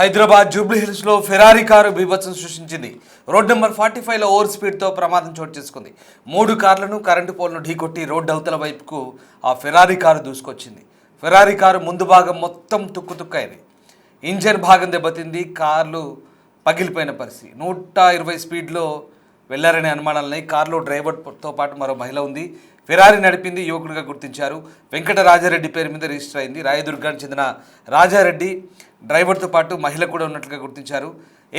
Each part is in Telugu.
హైదరాబాద్ జూబ్లీ హిల్స్ లో ఫెరారీ కారు బీభత్సం సృష్టించింది. రోడ్ నెంబర్ 45లో ఓవర్ స్పీడ్ తో ప్రమాదం చోటు చేసుకుంది. 3 కార్లను కరెంటు పోల్ను ఢీకొట్టి రోడ్డు అవతల వైపుకు ఆ ఫెరారీ కారు దూసుకొచ్చింది. ఫెరారీ కారు ముందు భాగం మొత్తం తుక్కుతుక్కైంది. ఇంజన్ భాగం దెబ్బతింది. కార్లు పగిలిపోయిన పరిస్థితి. 120 స్పీడ్లో వెళ్లారనే అనుమానాలని. కారులో డ్రైవర్తో పాటు మరో మహిళ ఉంది. ఫెరారీ నడిపింది యువకుడిగా గుర్తించారు. వెంకట రాజారెడ్డి పేరు మీద రిజిస్టర్ అయింది. రాయదుర్గానికి చెందిన రాజారెడ్డి డ్రైవర్తో పాటు మహిళ కూడా ఉన్నట్లుగా గుర్తించారు.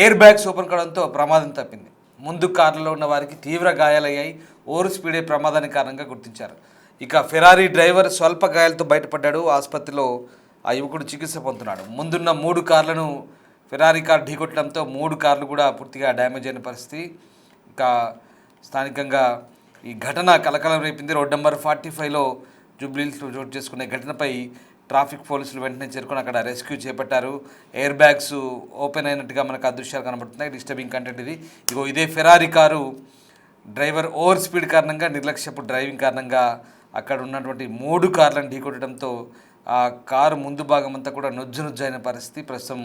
ఎయిర్ బ్యాగ్స్ ఓపెన్ కావడంతో ప్రమాదం తప్పింది. ముందు కార్లలో ఉన్న వారికి తీవ్ర గాయాలయ్యాయి. ఓవర్ స్పీడే ప్రమాదానికి కారణంగా గుర్తించారు. ఇక ఫెరారీ డ్రైవర్ స్వల్ప గాయాలతో బయటపడ్డాడు. ఆసుపత్రిలో ఆ యువకుడు చికిత్స పొందుతున్నాడు. ముందున్న 3 కార్లను ఫెరారీ కార్ ఢీకొట్టడంతో 3 కార్లు కూడా పూర్తిగా డ్యామేజ్ అయిన పరిస్థితి. ఇంకా స్థానికంగా ఈ ఘటన కలకలం రేపింది. రోడ్ నెంబర్ 45లో జూబ్లీహిల్స్లో చోటు చేసుకునే ఘటనపై ట్రాఫిక్ పోలీసులు వెంటనే చేరుకొని అక్కడ రెస్క్యూ చేపట్టారు. ఎయిర్ బ్యాగ్స్ ఓపెన్ అయినట్టుగా మనకు ఆ దృశ్యాలు కనబడుతున్నాయి. డిస్టర్బింగ్ కంటెంట్ ఇది. ఇదే Ferrari car driver over speed కారణంగా, నిర్లక్ష్యపు డ్రైవింగ్ కారణంగా అక్కడ ఉన్నటువంటి 3 కార్లను ఢీకొట్టడంతో ఆ కారు ముందు భాగం అంతా కూడా నుజ్జునుజ్జైన పరిస్థితి. ప్రస్తుతం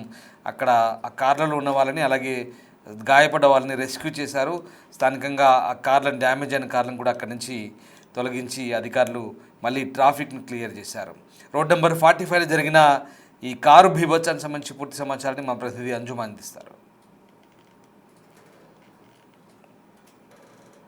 అక్కడ ఆ కార్లలో ఉన్న వాళ్ళని, అలాగే గాయపడ్డ వాళ్ళని రెస్క్యూ చేశారు. స్థానికంగా ఆ కార్లను, డ్యామేజ్ అయిన కార్లను కూడా అక్కడి నుంచి తొలగించి అధికారులు మళ్ళీ ట్రాఫిక్ను క్లియర్ చేశారు. రోడ్ నెంబర్ 45లో జరిగిన ఈ కారు బీభత్సానికి సంబంధించి పూర్తి సమాచారాన్ని మా ప్రతినిధి అంజుమ అందిస్తారు.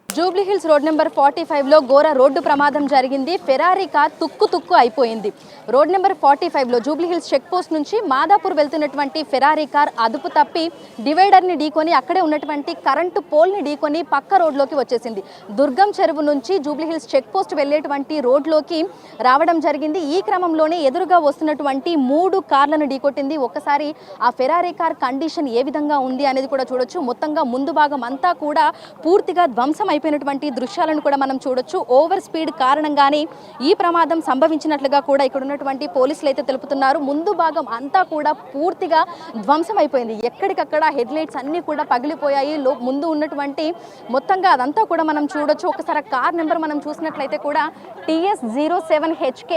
జూబ్లీహిల్స్ రోడ్ నెంబర్ 45లో ఘోర రోడ్డు ప్రమాదం జరిగింది. ఫెరారీ కార్ తుక్కు అయిపోయింది. రోడ్ నెంబర్ 45లో జూబ్లీహిల్స్ చెక్ పోస్ట్ నుంచి మాదాపూర్ వెళ్తున్నటువంటి ఫెరారీ కార్ అదుపు తప్పి డివైడర్ని ఢీకొని అక్కడే ఉన్నటువంటి కరెంటు పోల్ని ఢీకొని పక్క రోడ్లోకి వచ్చేసింది. దుర్గం చెరువు నుంచి జూబ్లీహిల్స్ చెక్ పోస్ట్ వెళ్ళేటువంటి రోడ్లోకి రావడం జరిగింది. ఈ క్రమంలోనే ఎదురుగా వస్తున్నటువంటి 3 కార్లను ఢీకొట్టింది. ఒక్కసారి ఆ ఫెరారీ కార్ కండిషన్ ఏ విధంగా ఉంది అనేది కూడా చూడొచ్చు. మొత్తంగా ముందు భాగం అంతా కూడా పూర్తిగా ధ్వంసం అయిపోయినటువంటి దృశ్యాలను కూడా మనం చూడొచ్చు. ఓవర్ స్పీడ్ కారణంగానే ఈ ప్రమాదం సంభవించినట్లుగా కూడా ఇక్కడ ఉన్నటువంటి పోలీసులు అయితే తెలుపుతున్నారు. ముందు భాగం అంతా కూడా పూర్తిగా ధ్వంసం అయిపోయింది. ఎక్కడికక్కడ హెడ్ లైట్స్ అన్నీ కూడా పగిలిపోయాయి. ముందు ఉన్నటువంటి మొత్తంగా అదంతా కూడా మనం చూడొచ్చు. ఒకసారి కార్ నెంబర్ మనం చూసినట్లయితే కూడా TS07HK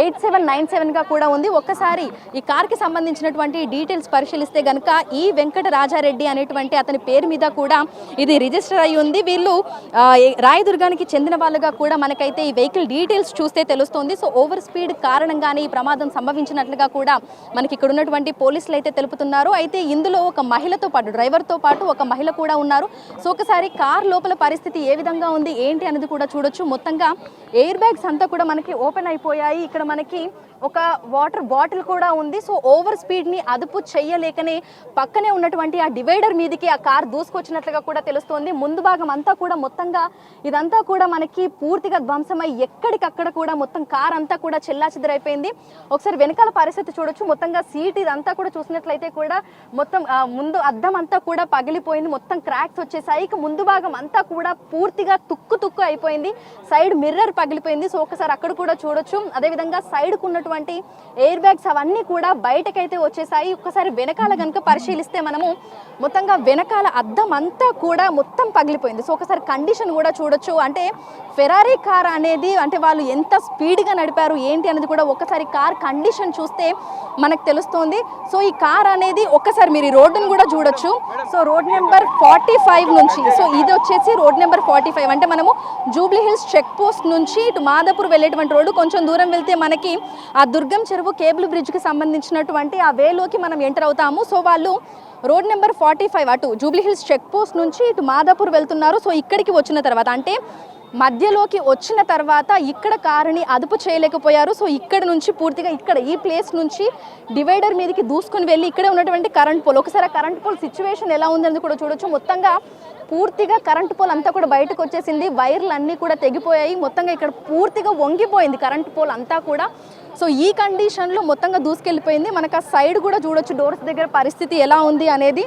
8797గా కూడా ఉంది. ఒక్కసారి ఈ కార్కి సంబంధించినటువంటి డీటెయిల్స్ పరిశీలిస్తే గనుక ఈ వెంకట రాజారెడ్డి అనేటువంటి అతని పేరు మీద కూడా ఇది రిజిస్టర్ అయి ఉంది. వీళ్ళు రాయదుర్గానికి చెందిన వాళ్ళుగా కూడా మనకైతే ఈ వెహికల్ డీటెయిల్స్ చూస్తే తెలుస్తోంది. సో ఓవర్ స్పీడ్ కారణంగానే ఈ ప్రమాదం సంభవించినట్లుగా కూడా మనకి ఇక్కడ ఉన్నటువంటి పోలీసులు అయితే తెలుపుతున్నారు. అయితే ఇందులో ఒక మహిళతో పాటు, డ్రైవర్తో పాటు ఒక మహిళ కూడా ఉన్నారు. సో ఒకసారి కార్ లోపల పరిస్థితి ఏ విధంగా ఉంది ఏంటి అనేది కూడా చూడొచ్చు. మొత్తంగా ఎయిర్ బ్యాగ్స్ అంతా కూడా మనకి ఓపెన్ అయిపోయాయి. ఇక్కడ మనకి ఒక వాటర్ బాటిల్ కూడా ఉంది. సో ఓవర్ స్పీడ్ని అదుపు చేయలేకనే పక్కనే ఉన్నటువంటి ఆ డివైడర్ మీదకి ఆ కార్ దూసుకొచ్చినట్లుగా కూడా తెలుస్తోంది. ముందు భాగం అంతా కూడా మొత్తంగా ఇదంతా కూడా మనకి పూర్తిగా ధ్వంసమై ఎక్కడికక్కడ కూడా మొత్తం కార్ అంతా కూడా చెల్లాచెదరైపోయింది. ఒకసారి వెనకాల పరిస్థితి చూడొచ్చు. మొత్తంగా సీట్ ఇదంతా కూడా చూసినట్లయితే కూడా మొత్తం ముందు అద్దం అంతా కూడా పగిలిపోయింది. మొత్తం క్రాక్స్ వచ్చేసాయి. ఇక ముందు భాగం అంతా కూడా పూర్తిగా తుక్కు అయిపోయింది. సైడ్ మిర్రర్ పగిలిపోయింది. సో ఒకసారి అక్కడ కూడా చూడొచ్చు. అదేవిధంగా సైడ్కు ఉన్నటువంటి ఎయిర్ బ్యాగ్స్ అవన్నీ కూడా బయటకైతే వచ్చేసాయి. ఒక్కసారి వెనకాల కనుక పరిశీలిస్తే మనము మొత్తంగా వెనకాల అద్దం అంతా కూడా మొత్తం పగిలిపోయింది. సో ఒకసారి కండిషన్ కూడా చూడొచ్చు. అంటే ఫెరారీ కార్ అనేది అంటే వాళ్ళు ఎంత స్పీడ్గా నడిపారు ఏంటి అనేది కూడా ఒక్కసారి కార్ కండిషన్ చూస్తే మనకు తెలుస్తుంది. సో ఈ కార్ అనేది ఒక్కసారి మీరు ఈ రోడ్డును కూడా చూడొచ్చు. సో రోడ్ నెంబర్ 45 నుంచి, సో ఇది వచ్చేసి రోడ్ నెంబర్ 45 అంటే మనము జూబ్లీహిల్స్ చెక్ పోస్ట్ నుంచి ఇటు మాదాపూర్ వెళ్ళేటువంటి రోడ్డు. కొంచెం దూరం వెళ్తే మనకి ఆ దుర్గం చెరువు కేబుల్ బ్రిడ్జ్కి సంబంధించినటువంటి ఆ వేలోకి మనం ఎంటర్ అవుతాము. సో వాళ్ళు రోడ్ నెంబర్ 45 అటు జూబ్లీహిల్స్ చెక్ పోస్ట్ నుంచి ఇటు మాదాపూర్ వెళ్తున్నారు. సో ఇక్కడికి వచ్చిన తర్వాత అంటే మధ్యలోకి వచ్చిన తర్వాత ఇక్కడ కారుని అదుపు చేయలేకపోయారు. సో ఇక్కడ నుంచి పూర్తిగా ఇక్కడ ఈ ప్లేస్ నుంచి డివైడర్ మీదకి దూసుకొని వెళ్ళి ఇక్కడే ఉన్నటువంటి కరెంట్ పోల్, ఒకసారి కరెంట్ పోల్ సిచ్యువేషన్ ఎలా ఉందని కూడా చూడొచ్చు. మొత్తంగా పూర్తిగా కరెంట్ పోల్ అంతా కూడా బయటకు వచ్చేసింది. వైర్లు అన్నీ కూడా తెగిపోయాయి. మొత్తంగా ఇక్కడ పూర్తిగా వంగిపోయింది కరెంట్ పోల్ అంతా కూడా. సో ఈ కండిషన్లో మొత్తంగా దూసుకెళ్ళిపోయింది. మనకు ఆ సైడ్ కూడా చూడొచ్చు డోర్స్ దగ్గర పరిస్థితి ఎలా ఉంది అనేది.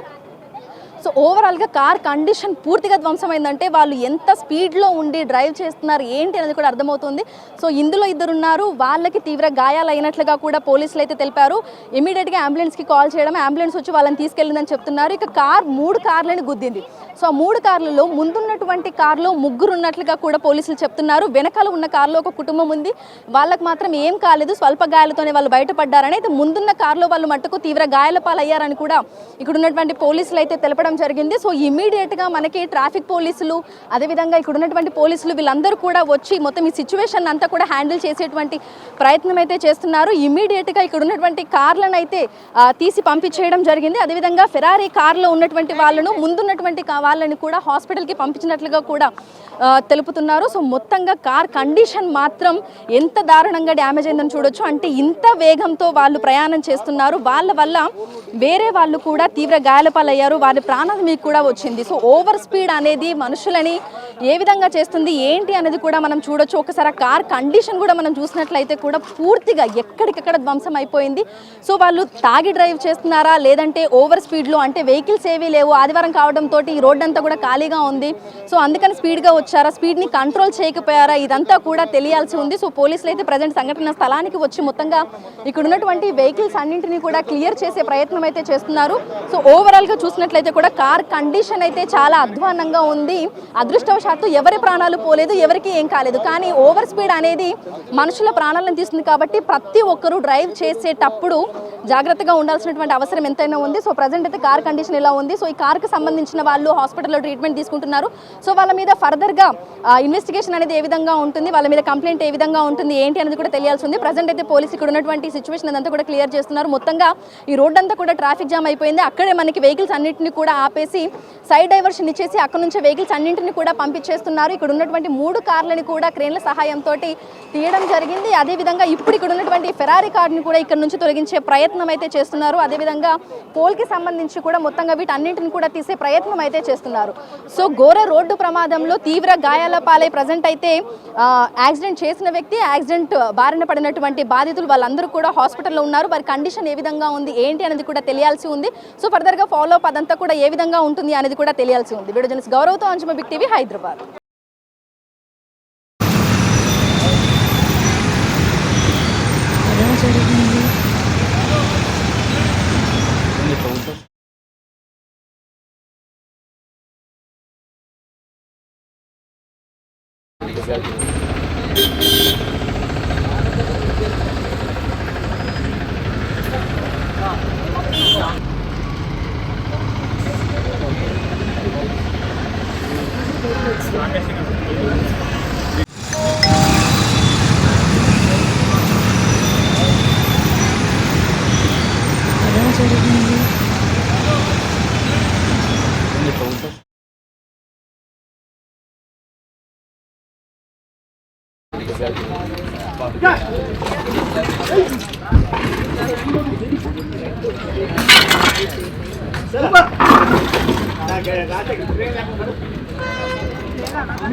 సో సో ఓవరాల్గా కార్ కండిషన్ పూర్తిగా ధ్వంసమైందంటే వాళ్ళు ఎంత స్పీడ్లో ఉండి డ్రైవ్ చేస్తున్నారు ఏంటి అనేది కూడా అర్థమవుతుంది. సో ఇందులో ఇద్దరు ఉన్నారు, వాళ్ళకి తీవ్ర గాయాలు అయినట్లుగా కూడా పోలీసులు అయితే తెలిపారు. ఇమీడియట్గా అంబులెన్స్కి కాల్ చేయడం, అంబులెన్స్ వచ్చి వాళ్ళని తీసుకెళ్ళిందని చెప్తున్నారు. ఇక మూడు కార్లని గుద్దింది. సో ఆ 3 కార్లలో ముందున్నటువంటి కార్లో 3 ఉన్నట్లుగా కూడా పోలీసులు చెప్తున్నారు. వెనకాల ఉన్న కార్లో ఒక కుటుంబం ఉంది, వాళ్ళకి మాత్రం ఏం కాలేదు, స్వల్ప గాయాలతోనే వాళ్ళు బయటపడ్డారని. అయితే ముందున్న కార్లో వాళ్ళు మట్టుకు తీవ్ర గాయాల పాలయ్యారని కూడా ఇక్కడ ఉన్నటువంటి పోలీసులు అయితే తెలపడం జరిగింది. సో ఇమీడియట్గా మనకి ట్రాఫిక్ పోలీసులు, అదేవిధంగా ఇక్కడ ఉన్నటువంటి పోలీసులు వీళ్ళందరూ కూడా వచ్చి మొత్తం ఈ సిచ్యువేషన్ అంతా కూడా హ్యాండిల్ చేసేటువంటి ప్రయత్నం అయితే చేస్తున్నారు. ఇమీడియట్గా ఇక్కడ ఉన్నటువంటి కార్లను అయితే తీసి పంపించేయడం జరిగింది. అదేవిధంగా ఫెరారీ కార్లో ఉన్నటువంటి వాళ్ళను, ముందున్నటువంటి వాళ్ళని కూడా హాస్పిటల్కి పంపించినట్లుగా కూడా తెలుపుతున్నారు. సో మొత్తంగా కార్ కండిషన్ మాత్రం ఎంత దారుణంగా డ్యామేజ్ అయిందని చూడొచ్చు. అంటే ఇంత వేగంతో వాళ్ళు ప్రయాణం చేస్తున్నారు, వాళ్ళ వల్ల వేరే వాళ్ళు కూడా తీవ్ర గాయాలపాలయ్యారు, వారి ప్రాణాలు మీకు కూడా వచ్చింది. సో ఓవర్ స్పీడ్ అనేది మనుషులని ఏ విధంగా చేస్తుంది ఏంటి అనేది కూడా మనం చూడొచ్చు. ఒకసారి ఆ కార్ కండిషన్ కూడా మనం చూసినట్లయితే కూడా పూర్తిగా ఎక్కడికెక్కడ ధ్వంసం అయిపోయింది. సో వాళ్ళు తాగి డ్రైవ్ చేస్తున్నారా, లేదంటే ఓవర్ స్పీడ్లో, అంటే వెహికల్స్ ఏవీ లేవు, ఆదివారం కావడంతో ఈ రోడ్ అంతా కూడా ఖాళీగా ఉంది, సో అందుకని స్పీడ్గా వచ్చారా, స్పీడ్ని కంట్రోల్ చేయకపోయారా, ఇదంతా కూడా తెలియాల్సి ఉంది. సో పోలీసులు అయితే ప్రజెంట్ సంఘటన స్థలానికి వచ్చి మొత్తంగా ఇక్కడ ఉన్నటువంటి వెహికల్స్ అన్నింటినీ కూడా క్లియర్ చేసే ప్రయత్నం అయితే చేస్తున్నారు. సో ఓవరాల్గా చూసినట్లయితే కూడా కార్ కండిషన్ అయితే చాలా అధ్వాన్నంగా ఉంది. అదృష్టవశాత్తు ఎవరి ప్రాణాలు పోలేదు, ఎవరికి ఏం కాలేదు. కానీ ఓవర్ స్పీడ్ అనేది మనుషుల ప్రాణాలను తీస్తుంది కాబట్టి ప్రతి ఒక్కరూ డ్రైవ్ చేసేటప్పుడు జాగ్రత్తగా ఉండాల్సినటువంటి అవసరం ఎంతైనా ఉంది. సో ప్రజెంట్ అయితే కార్ కండిషన్ ఇలా ఉంది. సో ఈ కార్కి సంబంధించిన వాళ్ళు హాస్పిటల్లో ట్రీట్మెంట్ తీసుకుంటున్నారు. సో వాళ్ళ మీద ఫర్దర్గా ఇన్వెస్టిగేషన్ అనేది ఏ విధంగా ఉంటుంది, వాళ్ళ మీద కంప్లైంట్ ఏ విధంగా ఉంటుంది ఏంటి అనేది కూడా తెలియాల్సి ఉంది. ప్రజెంట్ అయితే పోలీసు ఇక్కడ ఉన్నటువంటి సిచ్యువేషన్ అదంతా కూడా క్లియర్ చేస్తున్నారు. మొత్తంగా ఈ రోడ్ అంతా కూడా ట్రాఫిక్ జామ్ అయిపోయింది. అక్కడే మనకి వెహికల్స్ అన్నింటినీ కూడా ఆపేసి సైడ్ డైవర్షన్ ఇచ్చేసి అక్కడ నుంచి వెహికల్స్ అన్నింటినీ కూడా పంపించేస్తున్నారు. ఇక్కడ ఉన్నటువంటి 3 కార్లని కూడా క్రేన్ల సహాయంతో తీయడం జరిగింది. అదేవిధంగా ఇప్పుడు ఇక్కడ ఉన్నటువంటి ఫెరారీ కార్ని కూడా ఇక్కడ నుంచి తొలగించే ప్రయత్నం అయితే చేస్తున్నారు. అదేవిధంగా పోల్కి సంబంధించి కూడా మొత్తంగా వీటన్నింటిని కూడా తీసే ప్రయత్నం అయితే చేస్తున్నారు. సో ఘోర రోడ్డు ప్రమాదంలో తీవ్ర గాయాల పాలై ప్రజెంట్ అయితే యాక్సిడెంట్ చేసిన వ్యక్తి, యాక్సిడెంట్ బారిన పడినటువంటి బాధితులు వాళ్ళందరూ కూడా హాస్పిటల్లో ఉన్నారు. వారి కండిషన్ ఏ విధంగా ఉంది ఏంటి అనేది కూడా తెలియాల్సి ఉంది. సో ఫర్దర్గా ఫాలో అప్ అదంతా కూడా ఏ విధంగా ఉంటుంది అనేది కూడా తెలియాల్సి ఉంది. వీడియో జర్నలిస్ట్ గౌరవ్తో అంజుమ, బిగ్ టీవీ, హైదరాబాద్.